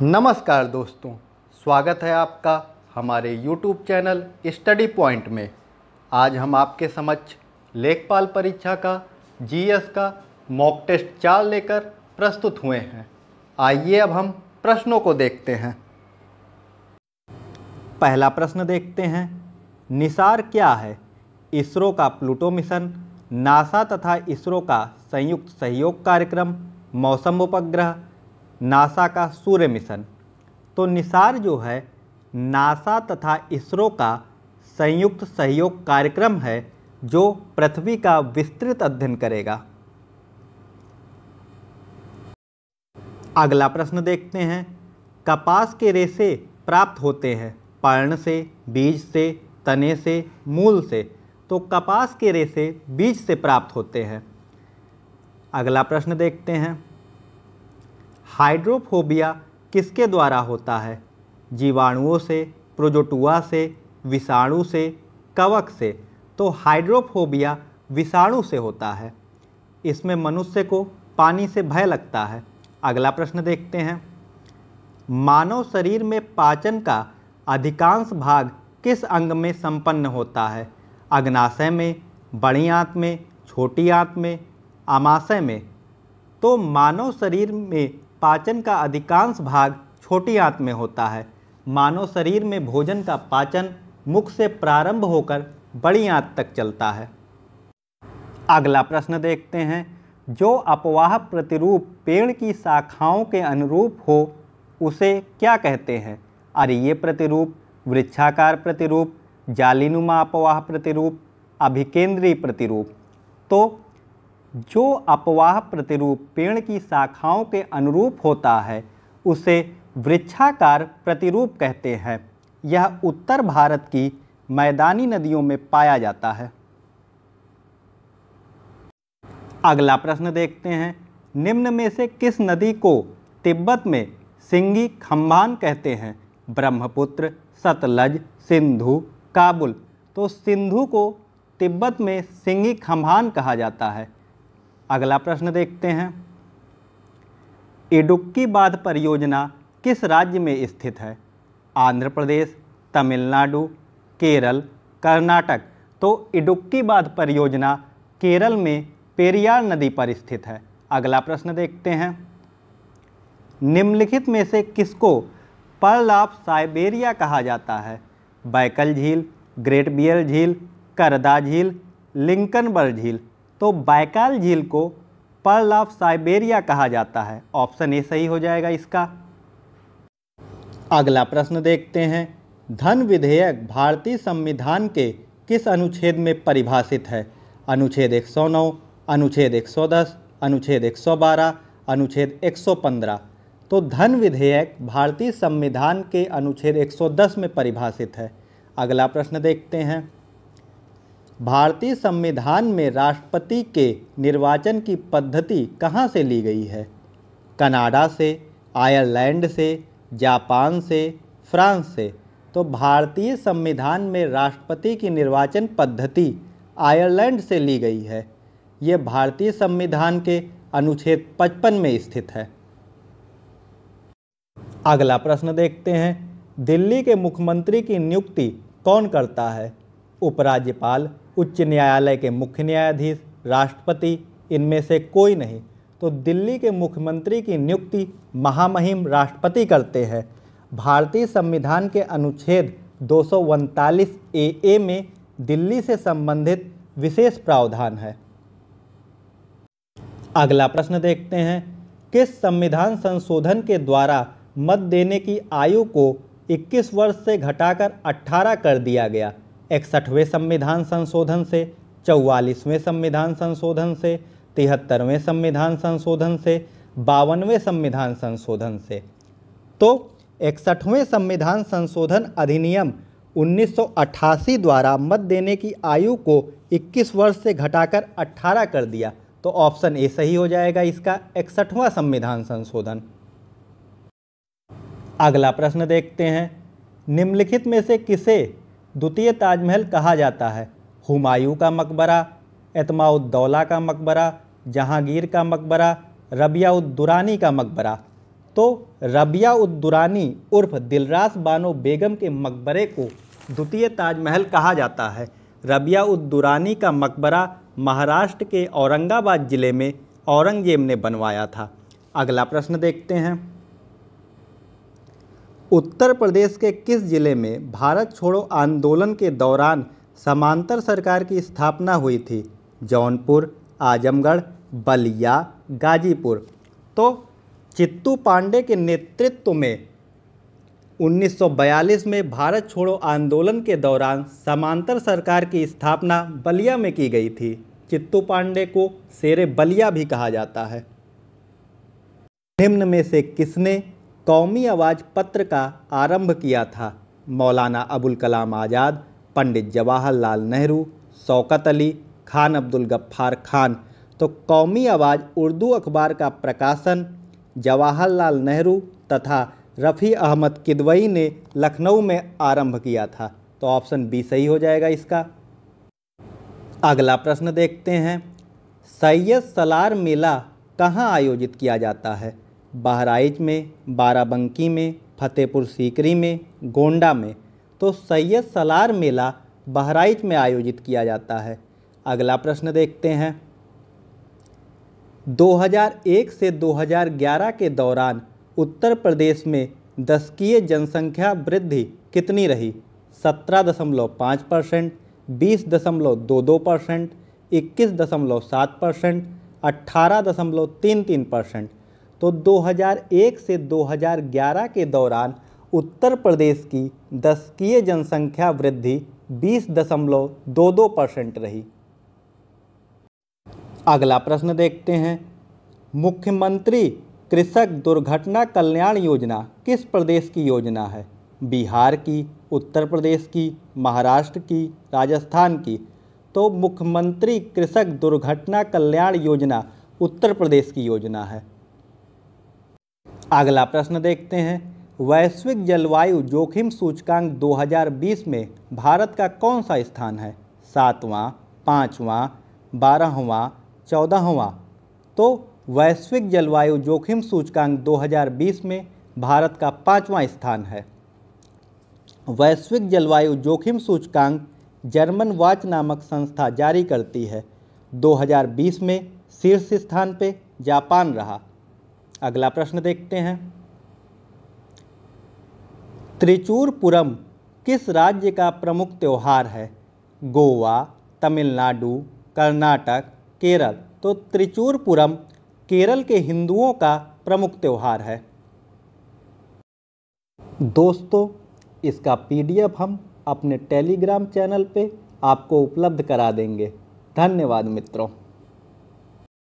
नमस्कार दोस्तों, स्वागत है आपका हमारे YouTube चैनल स्टडी पॉइंट में। आज हम आपके समक्ष लेखपाल परीक्षा का जीएस का मॉक टेस्ट 4 लेकर प्रस्तुत हुए हैं। आइए अब हम प्रश्नों को देखते हैं। पहला प्रश्न देखते हैं, निसार क्या है? इसरो का प्लूटो मिशन, नासा तथा इसरो का संयुक्त सहयोग कार्यक्रम, मौसम उपग्रह, नासा का सूर्य मिशन। तो निसार जो है नासा तथा इसरो का संयुक्त सहयोग कार्यक्रम है जो पृथ्वी का विस्तृत अध्ययन करेगा। अगला प्रश्न देखते हैं, कपास के रेशे प्राप्त होते हैं पर्ण से, बीज से, तने से, मूल से। तो कपास के रेशे बीज से प्राप्त होते हैं। अगला प्रश्न देखते हैं, हाइड्रोफोबिया किसके द्वारा होता है? जीवाणुओं से, प्रोटोजुआ से, विषाणु से, कवक से। तो हाइड्रोफोबिया विषाणु से होता है। इसमें मनुष्य को पानी से भय लगता है। अगला प्रश्न देखते हैं, मानव शरीर में पाचन का अधिकांश भाग किस अंग में संपन्न होता है? अग्नाशय में, बड़ी आंत में, छोटी आंत में, आमाशय में। तो मानव शरीर में पाचन का अधिकांश भाग छोटी आंत में होता है। मानव शरीर में भोजन का पाचन मुख से प्रारंभ होकर बड़ी आंत तक चलता है। अगला प्रश्न देखते हैं, जो अपवाह प्रतिरूप पेड़ की शाखाओं के अनुरूप हो उसे क्या कहते हैं? अरीय प्रतिरूप, वृक्षाकार प्रतिरूप, जालीनुमा अपवाह प्रतिरूप, अभिकेंद्री प्रतिरूप। तो जो अपवाह प्रतिरूप पेड़ की शाखाओं के अनुरूप होता है उसे वृक्षाकार प्रतिरूप कहते हैं। यह उत्तर भारत की मैदानी नदियों में पाया जाता है। अगला प्रश्न देखते हैं, निम्न में से किस नदी को तिब्बत में सिंगी खम्भान कहते हैं? ब्रह्मपुत्र, सतलज, सिंधु, काबुल। तो सिंधु को तिब्बत में सिंगी खम्भान कहा जाता है। अगला प्रश्न देखते हैं, इडुक्की बांध परियोजना किस राज्य में स्थित है? आंध्र प्रदेश, तमिलनाडु, केरल, कर्नाटक। तो इडुक्की बांध परियोजना केरल में पेरियार नदी पर स्थित है। अगला प्रश्न देखते हैं, निम्नलिखित में से किसको पर्ल ऑफ साइबेरिया कहा जाता है? बैकल झील, ग्रेट बियर झील, करदा झील, लिंकनबर्ग झील। तो बैकाल झील को पर्ल ऑफ साइबेरिया कहा जाता है। ऑप्शन ए सही हो जाएगा इसका। अगला प्रश्न देखते हैं, धन विधेयक भारतीय संविधान के किस अनुच्छेद में परिभाषित है? अनुच्छेद 109, अनुच्छेद 110, अनुच्छेद 112, अनुच्छेद 115। तो धन विधेयक भारतीय संविधान के अनुच्छेद 110 में परिभाषित है। अगला प्रश्न देखते हैं, भारतीय संविधान में राष्ट्रपति के निर्वाचन की पद्धति कहाँ से ली गई है? कनाडा से, आयरलैंड से, जापान से, फ्रांस से। तो भारतीय संविधान में राष्ट्रपति की निर्वाचन पद्धति आयरलैंड से ली गई है। ये भारतीय संविधान के अनुच्छेद 55 में स्थित है। अगला प्रश्न देखते हैं, दिल्ली के मुख्यमंत्री की नियुक्ति कौन करता है? उपराज्यपाल, उच्च न्यायालय के मुख्य न्यायाधीश, राष्ट्रपति, इनमें से कोई नहीं। तो दिल्ली के मुख्यमंत्री की नियुक्ति महामहिम राष्ट्रपति करते हैं। भारतीय संविधान के अनुच्छेद 239 ए में दिल्ली से संबंधित विशेष प्रावधान है। अगला प्रश्न देखते हैं, किस संविधान संशोधन के द्वारा मत देने की आयु को 21 वर्ष से घटाकर 18 कर दिया गया? 61वें संविधान संशोधन से, 44वें संविधान संशोधन से, 73वें संविधान संशोधन से, 52वें संविधान संशोधन से। तो 61वें संविधान संशोधन अधिनियम 1988 द्वारा मत देने की आयु को 21 वर्ष से घटाकर 18 कर दिया। तो ऑप्शन ए सही हो जाएगा इसका, 61वां संविधान संशोधन। अगला प्रश्न देखते हैं, निम्नलिखित में से किसे द्वितीय ताजमहल कहा जाता है? हुमायूं का मकबरा, एतमाउद्दौला का मकबरा, जहांगीर का मकबरा, रबिया उद दुरानी का मकबरा। तो रबिया उद दुरानी उर्फ दिलरास बानो बेगम के मकबरे को द्वितीय ताजमहल कहा जाता है। रबिया उद दुरानी का मकबरा महाराष्ट्र के औरंगाबाद जिले में औरंगजेब ने बनवाया था। अगला प्रश्न देखते हैं। उत्तर प्रदेश के किस जिले में भारत छोड़ो आंदोलन के दौरान समांतर सरकार की स्थापना हुई थी? जौनपुर, आजमगढ़, बलिया, गाजीपुर। तो चित्तू पांडे के नेतृत्व में 1942 में भारत छोड़ो आंदोलन के दौरान समांतर सरकार की स्थापना बलिया में की गई थी। चित्तू पांडे को शेरे बलिया भी कहा जाता है। निम्न में से किसने कौमी आवाज़ पत्र का आरंभ किया था? मौलाना अबुल कलाम आज़ाद, पंडित जवाहरलाल नेहरू, शौकत अली, खान अब्दुल गफ्फार खान। तो कौमी आवाज़ उर्दू अखबार का प्रकाशन जवाहरलाल नेहरू तथा रफ़ी अहमद किदवई ने लखनऊ में आरंभ किया था। तो ऑप्शन बी सही हो जाएगा इसका। अगला प्रश्न देखते हैं। सैयद सलार मेला कहाँ आयोजित किया जाता है? बहराइच में, बाराबंकी में, फतेहपुर सीकरी में, गोंडा में। तो सैयद सलार मेला बहराइच में आयोजित किया जाता है। अगला प्रश्न देखते हैं। 2001 से 2011 के दौरान उत्तर प्रदेश में दशकीय जनसंख्या वृद्धि कितनी रही? 17.5%, 20.22%, 21.7%, 18.33%। तो 2001 से 2011 के दौरान उत्तर प्रदेश की दशकीय जनसंख्या वृद्धि 20.22% रही। अगला प्रश्न देखते हैं। मुख्यमंत्री कृषक दुर्घटना कल्याण योजना किस प्रदेश की योजना है? बिहार की, उत्तर प्रदेश की, महाराष्ट्र की, राजस्थान की। तो मुख्यमंत्री कृषक दुर्घटना कल्याण योजना उत्तर प्रदेश की योजना है। अगला प्रश्न देखते हैं। वैश्विक जलवायु जोखिम सूचकांक 2020 में भारत का कौन सा स्थान है? 7वां, 5वां, 12वां, 14वां। तो वैश्विक जलवायु जोखिम सूचकांक 2020 में भारत का 5वां स्थान है। वैश्विक जलवायु जोखिम सूचकांक जर्मन वॉच नामक संस्था जारी करती है। 2020 में शीर्ष स्थान पे जापान रहा। अगला प्रश्न देखते हैं। त्रिचूरपुरम किस राज्य का प्रमुख त्योहार है? गोवा, तमिलनाडु, कर्नाटक, केरल। तो त्रिचूरपुरम केरल के हिंदुओं का प्रमुख त्योहार है। दोस्तों, इसका PDF हम अपने टेलीग्राम चैनल पे आपको उपलब्ध करा देंगे। धन्यवाद मित्रों।